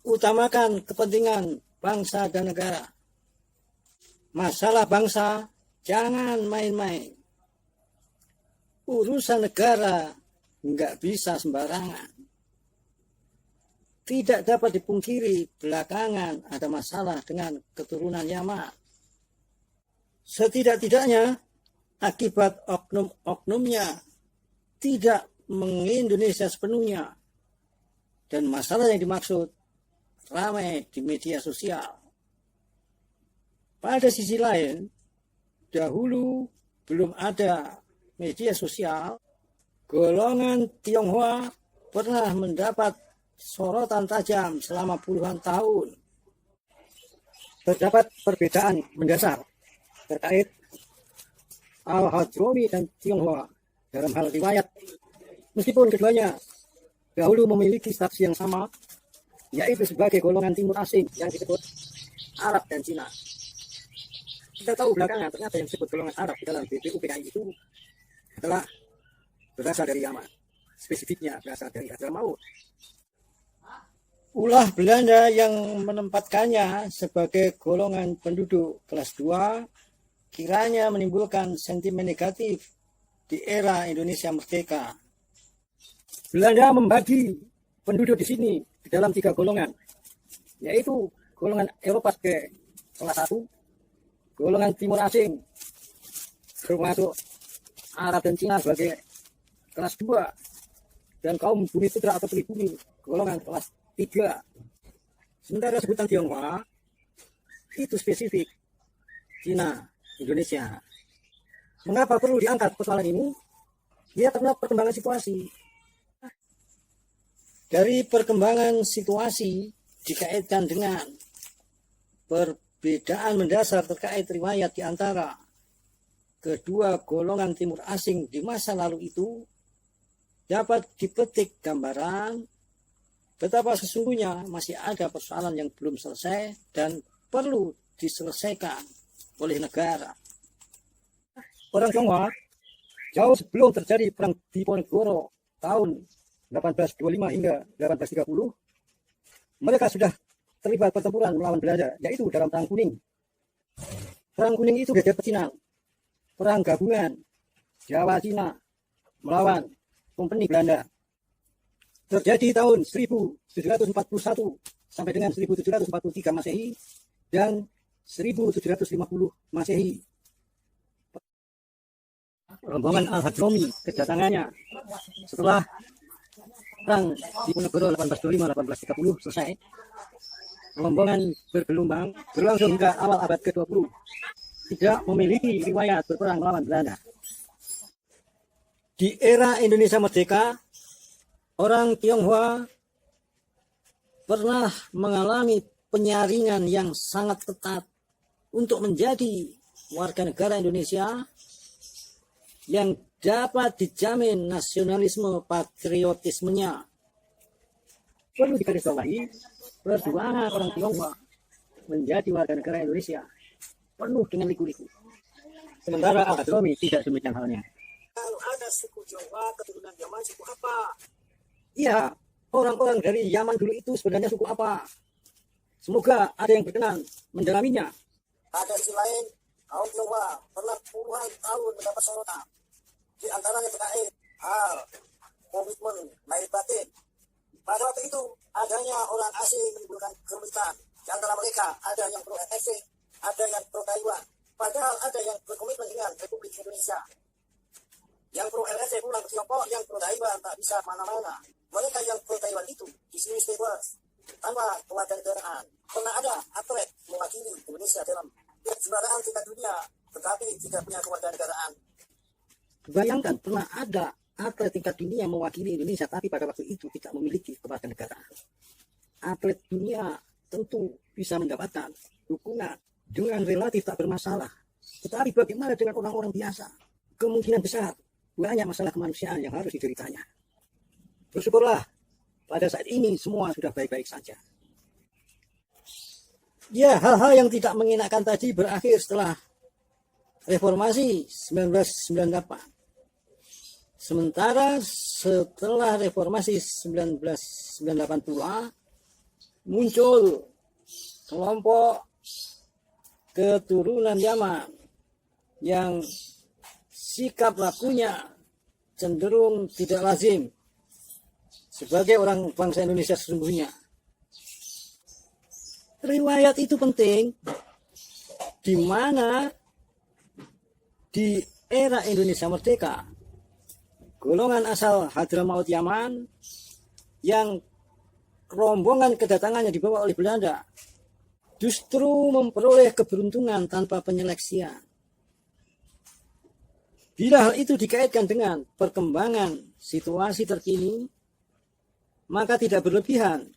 Utamakan kepentingan bangsa dan negara. Masalah bangsa jangan main-main. Urusan negara nggak bisa sembarangan. Tidak dapat dipungkiri belakangan ada masalah dengan keturunan Yaman. Setidak-tidaknya akibat oknum-oknumnya tidak mengindonesia sepenuhnya. Dan masalah yang dimaksud ramai di media sosial. Pada sisi lain, dahulu belum ada media sosial, golongan Tionghoa pernah mendapat sorotan tajam selama puluhan tahun. Terdapat perbedaan mendasar terkait Al-Hadhrami dan Tionghoa dalam hal riwayat. Meskipun keduanya dahulu memiliki status yang sama, yaitu sebagai golongan timur asing yang disebut Arab dan Cina. Kita tahu belakangan ternyata yang disebut golongan Arab di dalam BPUPKI itu adalah berasal dari Yaman. Spesifiknya berasal dari Hadramaut. Ulah Belanda yang menempatkannya sebagai golongan penduduk kelas 2 kiranya menimbulkan sentimen negatif di era Indonesia merdeka. Belanda membagi penduduk di sini di dalam 3 golongan, yaitu golongan Eropa sebagai kelas 1, golongan timur asing termasuk Arab dan Cina sebagai kelas 2, dan kaum bumi putra atau pribumi golongan kelas 3. Sementara sebutan Tionghoa itu spesifik Cina, Indonesia. Mengapa perlu diangkat persoalan ini? Ya karena perkembangan situasi. Dari perkembangan situasi dikaitkan dengan perbedaan mendasar terkait riwayat di antara kedua golongan timur asing di masa lalu itu, dapat dipetik gambaran betapa sesungguhnya masih ada persoalan yang belum selesai dan perlu diselesaikan oleh negara. Orang Tionghoa jauh sebelum terjadi perang Diponegoro tahun 1825 hingga 1830, mereka sudah terlibat pertempuran melawan Belanda, yaitu dalam Perang Kuning. Perang Kuning itu beda pecinan, perang gabungan Jawa Cina melawan Kompeni Belanda. Terjadi tahun 1741 sampai dengan 1743 Masehi dan 1750 Masehi. Rombongan Al-Hadhrami kedatangannya setelah perang Diponegoro 1825-1830 selesai. Rombongan bergelombang berlangsung hingga awal abad ke-20. Tidak memiliki riwayat berperang melawan Belanda. Di era Indonesia merdeka, orang Tionghoa pernah mengalami penyaringan yang sangat ketat untuk menjadi warga negara Indonesia yang dapat dijamin nasionalisme patriotismenya. Perlu digarisbawahi, perjuangan orang Tionghoa menjadi warga negara Indonesia penuh dengan liku-liku. Sementara Al-Hadhrami tidak demikian halnya. Kalau ada suku Jawa keturunan Yaman, suku apa? Iya, orang-orang dari Yaman dulu itu sebenarnya suku apa? Semoga ada yang berkenan mendalaminya. Pada sisi lain, kaum Tionghoa pernah puluhan tahun mendapat sorotan. Di antaranya terkait hal komitmen lahir batin. Pada waktu itu, adanya orang asing menimbulkan keributan. Di antara mereka ada yang pro NTC, ada yang pro Taiwan. Padahal ada yang berkomitmen dengan Republik Indonesia. Yang pro LSC pulang ke Tiongkok, yang pro Taiwan tak bisa mana-mana. Mereka yang pro Taiwan itu di sini papers tanpa kewarganegaraan. Pernah ada atlet mewakili Indonesia dalam kejuaraan tingkat dunia, tetapi tidak punya kewarganegaraan. Bayangkan pernah ada atlet tingkat dunia mewakili Indonesia, tapi pada waktu itu tidak memiliki kewarganegaraan. Atlet dunia tentu bisa mendapatkan dukungan dengan relatif tak bermasalah. Tetapi bagaimana dengan orang-orang biasa? Kemungkinan besar banyak masalah kemanusiaan yang harus dideritanya. Bersyukurlah pada saat ini semua sudah baik-baik saja. Ya, hal-hal yang tidak mengenakan tadi berakhir setelah reformasi 1998. Sementara setelah reformasi 1998 pula, muncul kelompok keturunan Yaman yang sikap lakunya cenderung tidak lazim sebagai orang bangsa Indonesia sesungguhnya. Riwayat itu penting di mana di era Indonesia merdeka, golongan asal Hadramaut Yaman yang rombongan kedatangannya dibawa oleh Belanda justru memperoleh keberuntungan tanpa penyeleksian. Bila hal itu dikaitkan dengan perkembangan situasi terkini, maka tidak berlebihan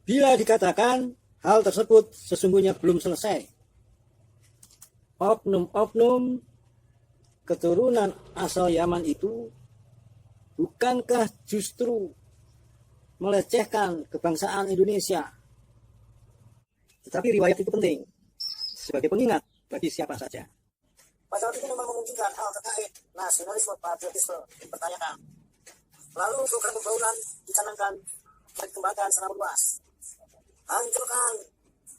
bila dikatakan hal tersebut sesungguhnya belum selesai. Oknum-oknum keturunan asal Yaman itu bukankah justru melecehkan kebangsaan Indonesia? Tetapi riwayat itu penting sebagai pengingat bagi siapa saja. Pada waktu itu memang memungkinkan hal terkait nasionalisme patriotisme dipertanyakan. Lalu program pembauran dicanangkan dan dikembangkan secara luas. Hancurkan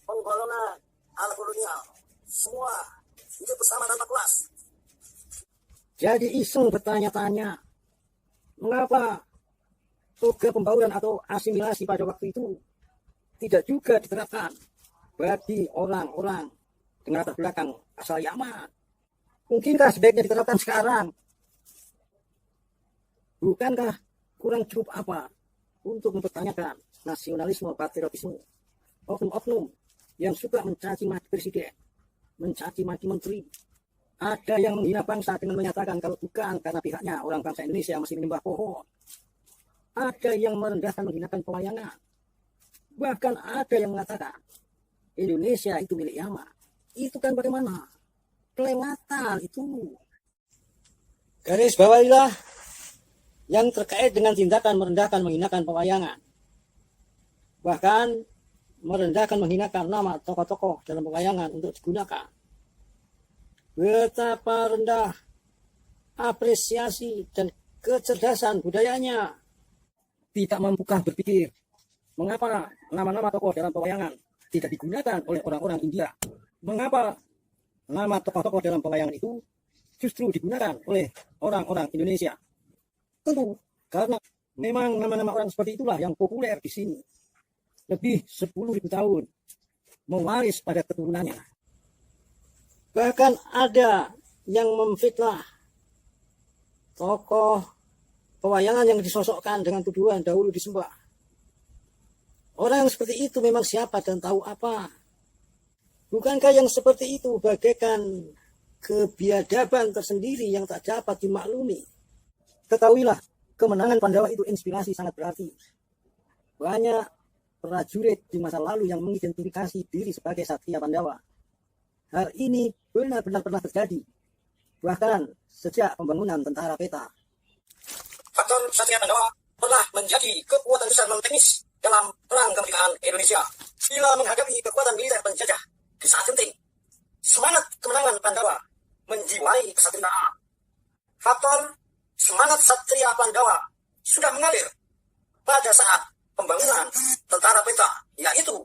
penggolongan ala kolonial. Semua hidup bersama tanpa kelas. Jadi iseng bertanya-tanya, mengapa program pembauran atau asimilasi pada waktu itu tidak juga diterapkan bagi orang-orang dengan latar belakang asal Yaman? Mungkinkah sebaiknya diterapkan sekarang? Bukankah kurang cukup apa untuk mempertanyakan nasionalisme patriotisme oknum-oknum yang suka mencaci maki presiden, mencaci maki menteri? Ada yang menghina bangsa dengan menyatakan kalau bukan karena pihaknya orang bangsa Indonesia masih menyembah pohon. Ada yang merendahkan menghinakan pewayangan. Bahkan ada yang mengatakan Indonesia itu milik Yaman. Itu kan bagaimana? Kelewatan itu. Garis bawahilah yang terkait dengan tindakan merendahkan menghinakan pewayangan. Bahkan merendahkan menghinakan nama tokoh-tokoh dalam pewayangan untuk digunakan. Betapa rendah apresiasi dan kecerdasan budayanya. Tidak mampukah berpikir mengapa nama-nama tokoh dalam pewayangan tidak digunakan oleh orang-orang India? Mengapa nama tokoh-tokoh dalam pewayangan itu justru digunakan oleh orang-orang Indonesia? Tentu karena memang nama-nama orang seperti itulah yang populer di sini. Lebih 10.000 tahun mewaris pada keturunannya. Bahkan ada yang memfitnah tokoh pewayangan yang disosokkan dengan tuduhan dahulu disembah. Orang yang seperti itu memang siapa dan tahu apa? Bukankah yang seperti itu bagaikan kebiadaban tersendiri yang tak dapat dimaklumi? Ketahuilah, kemenangan Pandawa itu inspirasi sangat berarti. Banyak prajurit di masa lalu yang mengidentifikasi diri sebagai Satria Pandawa. Hal ini benar-benar pernah terjadi, bahkan sejak pembangunan tentara peta. Faktor Satria Pandawa pernah menjadi kekuatan besar non-teknis dalam perang kemerdekaan Indonesia. Bila menghadapi kekuatan militer penjajah di saat genting, semangat kemenangan Pandawa menjiwai kesatriaan. Faktor semangat Satria Pandawa sudah mengalir pada saat pembangunan tentara peta, yaitu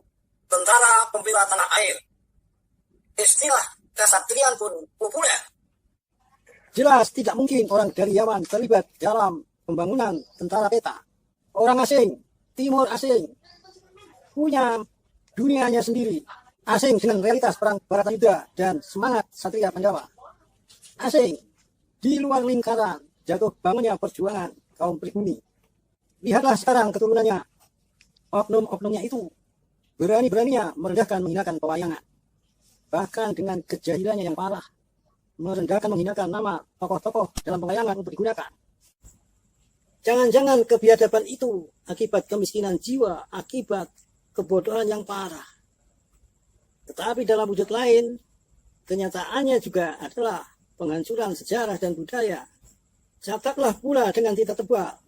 tentara pembela tanah air. Istilah kesatrian pun populer. Jelas tidak mungkin orang dari Yaman terlibat dalam pembangunan tentara peta. Orang asing, timur asing, punya dunianya sendiri. Asing dengan realitas perang Baratayuda dan semangat Satria Pandawa. Asing di luar lingkaran jatuh bangunnya perjuangan kaum pribumi. Lihatlah sekarang keturunannya. Oknum-oknumnya itu berani-beraninya merendahkan menghinakan pewayangan. Bahkan dengan kejahilannya yang parah, merendahkan menghinakan nama tokoh-tokoh dalam pewayangan untuk digunakan. Jangan-jangan kebiadaban itu akibat kemiskinan jiwa, akibat kebodohan yang parah. Tetapi dalam wujud lain, kenyataannya juga adalah penghancuran sejarah dan budaya. Catatlah pula dengan tinta tebal,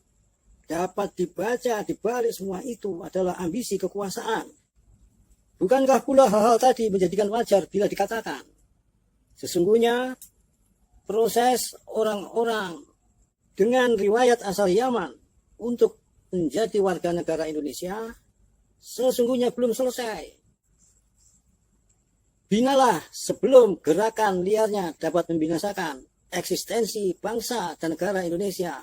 dapat dibaca di balik semua itu adalah ambisi kekuasaan. Bukankah pula hal-hal tadi menjadikan wajar bila dikatakan sesungguhnya proses orang-orang dengan riwayat asal Yaman untuk menjadi warga negara Indonesia sesungguhnya belum selesai. Binalah sebelum gerakan liarnya dapat membinasakan eksistensi bangsa dan negara Indonesia.